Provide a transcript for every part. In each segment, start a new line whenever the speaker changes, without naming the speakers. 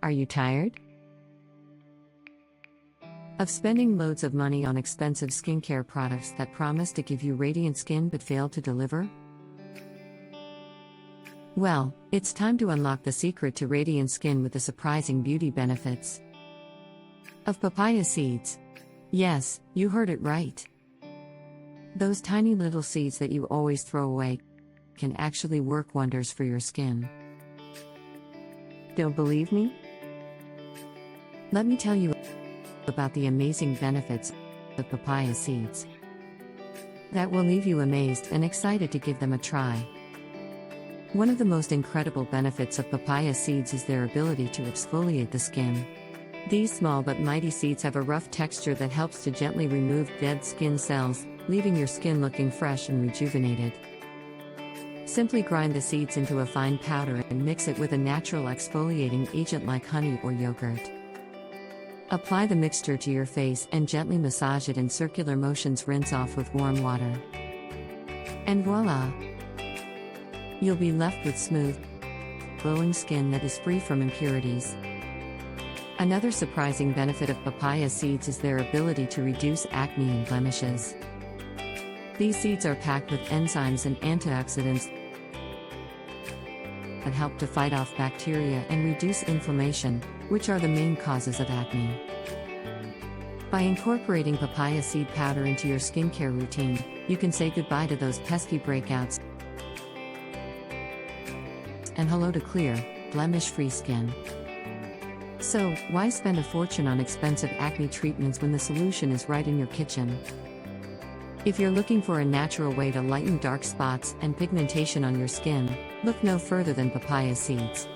Are you tired of spending loads of money on expensive skincare products that promise to give you radiant skin but fail to deliver? Well, it's time to unlock the secret to radiant skin with the surprising beauty benefits of papaya seeds. Yes, you heard it right. Those tiny little seeds that you always throw away can actually work wonders for your skin. Don't believe me? Let me tell you about the amazing benefits of papaya seeds that will leave you amazed and excited to give them a try. One of the most incredible benefits of papaya seeds is their ability to exfoliate the skin. These small but mighty seeds have a rough texture that helps to gently remove dead skin cells, leaving your skin looking fresh and rejuvenated. Simply grind the seeds into a fine powder and mix it with a natural exfoliating agent like honey or yogurt. Apply the mixture to your face and gently massage it in circular motions. Rinse off with warm water. And voila! You'll be left with smooth, glowing skin that is free from impurities. Another surprising benefit of papaya seeds is their ability to reduce acne and blemishes. These seeds are packed with enzymes and antioxidants that help to fight off bacteria and reduce inflammation, which are the main causes of acne. By incorporating papaya seed powder into your skincare routine, you can say goodbye to those pesky breakouts and hello to clear, blemish-free skin. So, why spend a fortune on expensive acne treatments when the solution is right in your kitchen? If you're looking for a natural way to lighten dark spots and pigmentation on your skin, look no further than papaya seeds.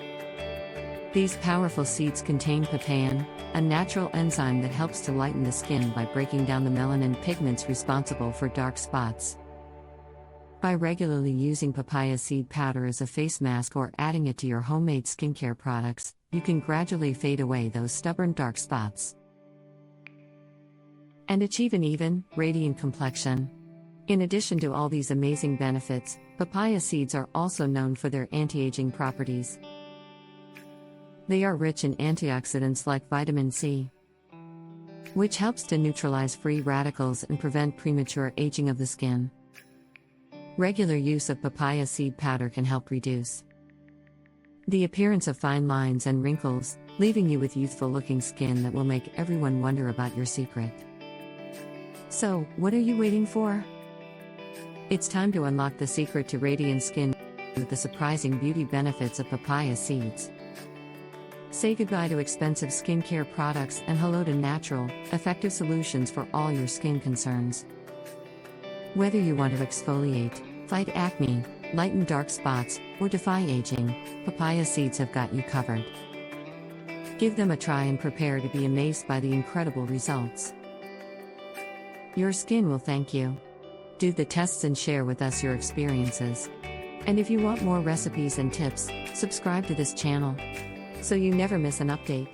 These powerful seeds contain papain, a natural enzyme that helps to lighten the skin by breaking down the melanin pigments responsible for dark spots. By regularly using papaya seed powder as a face mask or adding it to your homemade skincare products, you can gradually fade away those stubborn dark spots and achieve an even, radiant complexion. In addition to all these amazing benefits, papaya seeds are also known for their anti-aging properties. They are rich in antioxidants like vitamin C, which helps to neutralize free radicals and prevent premature aging of the skin. Regular use of papaya seed powder can help reduce the appearance of fine lines and wrinkles, leaving you with youthful-looking skin that will make everyone wonder about your secret. So, what are you waiting for? It's time to unlock the secret to radiant skin with the surprising beauty benefits of papaya seeds. Say goodbye to expensive skincare products and hello to natural, effective solutions for all your skin concerns. Whether you want to exfoliate, fight acne, lighten dark spots, or defy aging, papaya seeds have got you covered. Give them a try and prepare to be amazed by the incredible results. Your skin will thank you. Do the tests and share with us your experiences. And if you want more recipes and tips, subscribe to this channel so you never miss an update.